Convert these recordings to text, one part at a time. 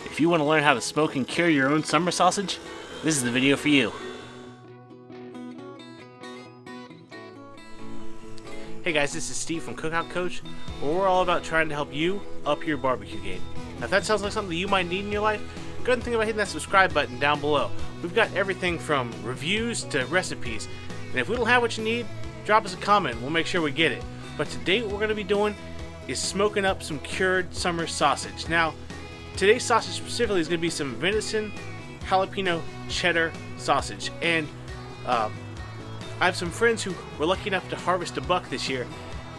If you want to learn how to smoke and cure your own summer sausage, this is the video for you. Hey guys, this is Steve from Cookout Coach, where we're all about trying to help you up your barbecue game. Now if that sounds like something that you might need in your life, go ahead and think about hitting that subscribe button down below. We've got everything from reviews to recipes, and if we don't have what you need, drop us a comment, we'll make sure we get it. But today what we're going to be doing is smoking up some cured summer sausage. Now, today's sausage specifically is going to be some venison, jalapeno, cheddar sausage. And I have some friends who were lucky enough to harvest a buck this year,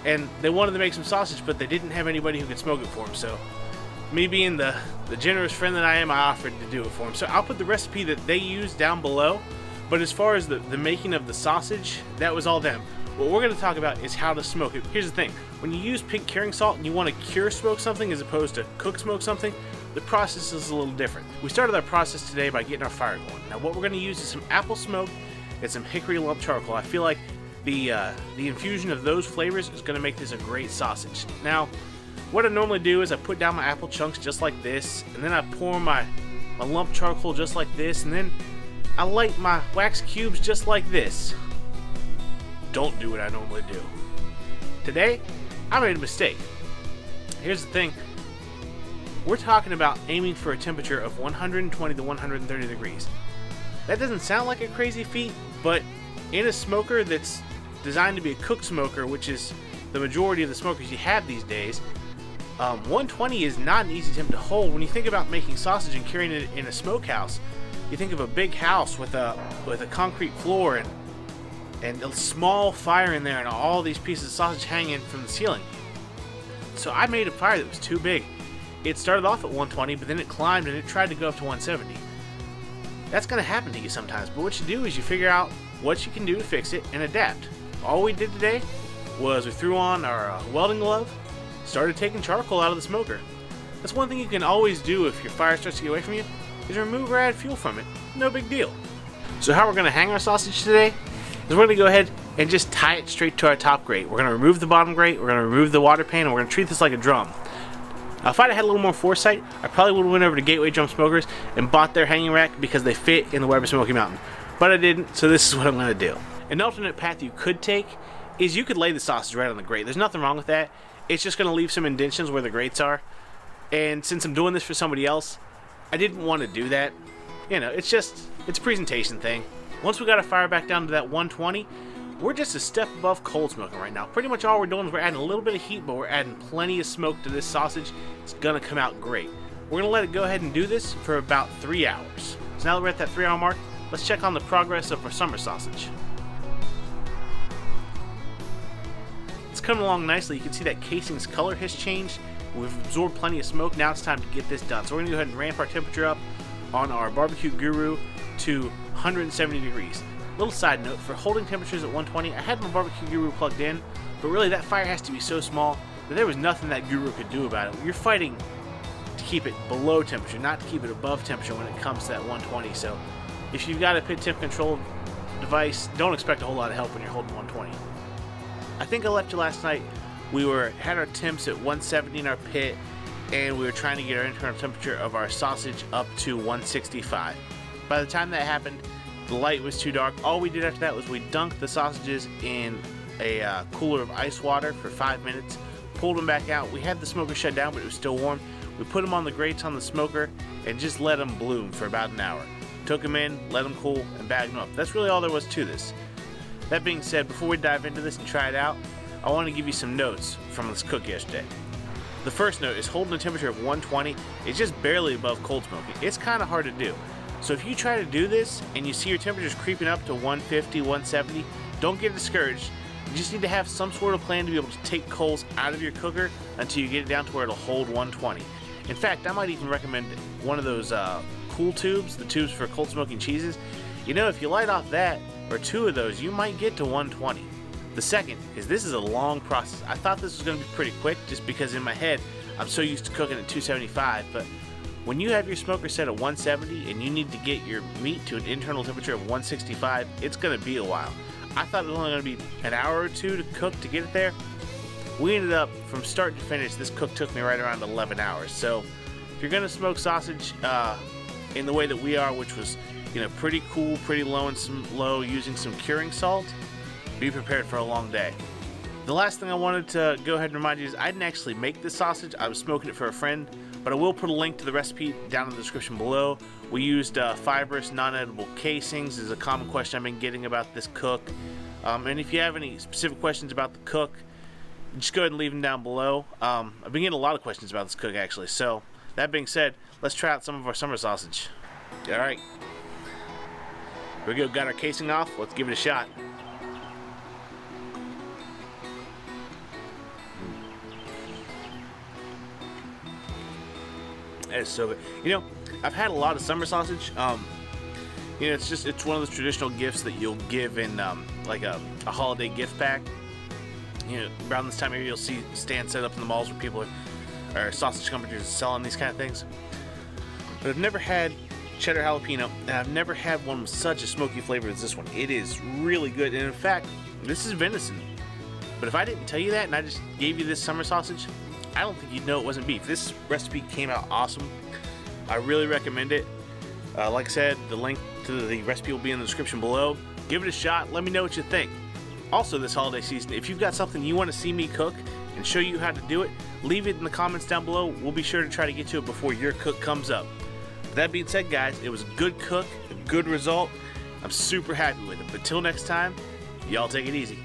and they wanted to make some sausage, but they didn't have anybody who could smoke it for them. So, me being the generous friend that I am, I offered to do it for them. So I'll put the recipe that they use down below, but as far as the making of the sausage, that was all them. What we're going to talk about is how to smoke it. Here's the thing, when you use pink curing salt and you want to cure smoke something as opposed to cook smoke something, the process is a little different. We started our process today by getting our fire going. Now what we're going to use is some apple smoke and some hickory lump charcoal. I feel like the infusion of those flavors is going to make this a great sausage. Now, what I normally do is I put down my apple chunks just like this, and then I pour my lump charcoal just like this, and then I light my wax cubes just like this. Don't do what I normally do. Today, I made a mistake. Here's the thing. We're talking about aiming for a temperature of 120 to 130 degrees. That doesn't sound like a crazy feat, but in a smoker that's designed to be a cook smoker, which is the majority of the smokers you have these days, 120 is not an easy temp to hold. When you think about making sausage and curing it in a smokehouse, you think of a big house with a concrete floor and a small fire in there and all these pieces of sausage hanging from the ceiling. So I made a fire that was too big. It started off at 120, but then it climbed and it tried to go up to 170. That's going to happen to you sometimes, but what you do is you figure out what you can do to fix it and adapt. All we did today was we threw on our welding glove, started taking charcoal out of the smoker. That's one thing you can always do if your fire starts to get away from you, is remove or add fuel from it. No big deal. So how we're going to hang our sausage today is we're going to go ahead and just tie it straight to our top grate. We're going to remove the bottom grate, we're going to remove the water pan, and we're going to treat this like a drum. Now, if I'd had a little more foresight, I probably would have went over to Gateway Drum Smokers and bought their hanging rack because they fit in the Weber Smoky Mountain. But I didn't, so this is what I'm going to do. An alternate path you could take is you could lay the sausage right on the grate. There's nothing wrong with that. It's just going to leave some indentions where the grates are. And since I'm doing this for somebody else, I didn't want to do that. You know, it's a presentation thing. Once we got our fire back down to that 120, we're just a step above cold smoking right now. Pretty much all we're doing is we're adding a little bit of heat, but we're adding plenty of smoke to this sausage. It's going to come out great. We're going to let it go ahead and do this for about 3 hours. So now that we're at that 3-hour mark, let's check on the progress of our summer sausage. It's coming along nicely. You can see that casing's color has changed. We've absorbed plenty of smoke. Now it's time to get this done. So we're going to go ahead and ramp our temperature up on our barbecue guru to 170 degrees. Little side note, for holding temperatures at 120, I had my barbecue guru plugged in, but really that fire has to be so small that there was nothing that guru could do about it. You're fighting to keep it below temperature, not to keep it above temperature when it comes to that 120. So if you've got a pit temp control device, don't expect a whole lot of help when you're holding 120. I think I left you last night. We had our temps at 170 in our pit, and we were trying to get our internal temperature of our sausage up to 165. By the time that happened, the light was too dark. All we did after that was we dunked the sausages in a cooler of ice water for 5 minutes, pulled them back out. We had the smoker shut down, but it was still warm. We put them on the grates on the smoker and just let them bloom for about an hour. Took them in, let them cool, and bagged them up. That's really all there was to this. That being said, before we dive into this and try it out, I want to give you some notes from this cook yesterday. The first note is holding a temperature of 120 is just barely above cold smoking. It's kind of hard to do. So if you try to do this and you see your temperatures creeping up to 150, 170, don't get discouraged. You just need to have some sort of plan to be able to take coals out of your cooker until you get it down to where it'll hold 120. In fact, I might even recommend one of those cool tubes, the tubes for cold smoking cheeses. You know, if you light off that or 2 of those, you might get to 120. The second is this is a long process. I thought this was going to be pretty quick just because in my head I'm so used to cooking at 275, but when you have your smoker set at 170 and you need to get your meat to an internal temperature of 165, it's going to be a while. I thought it was only going to be an hour or 2 to cook to get it there. We ended up, from start to finish, this cook took me right around 11 hours. So if you're gonna smoke sausage in the way that we are, which was, you know, pretty cool, pretty low and low, using some curing salt, be prepared for a long day. The last thing I wanted to go ahead and remind you is I didn't actually make this sausage. I was smoking it for a friend, but I will put a link to the recipe down in the description below. We used fibrous, non-edible casings. This is a common question I've been getting about this cook. And if you have any specific questions about the cook, just go ahead and leave them down below. I've been getting a lot of questions about this cook, actually. So, that being said, let's try out some of our summer sausage. Alright. Here we go. Got our casing off. Let's give it a shot. That is so good. You know, I've had a lot of summer sausage. You know, it's one of those traditional gifts that you'll give in like a holiday gift pack. You know, around this time of year, you'll see stands set up in the malls where people are sausage companies are selling these kind of things. But I've never had cheddar jalapeno, and I've never had one with such a smoky flavor as this one. It is really good, and in fact, this is venison. But if I didn't tell you that, and I just gave you this summer sausage, I don't think you'd know it wasn't beef. This recipe came out awesome. I really recommend it. Like I said, the link to the recipe will be in the description below. Give it a shot. Let me know what you think. Also, this holiday season, if you've got something you want to see me cook and show you how to do it, leave it in the comments down below. We'll be sure to try to get to it before your cook comes up. With that being said, guys, it was a good cook, a good result. I'm super happy with it. But till next time, y'all take it easy.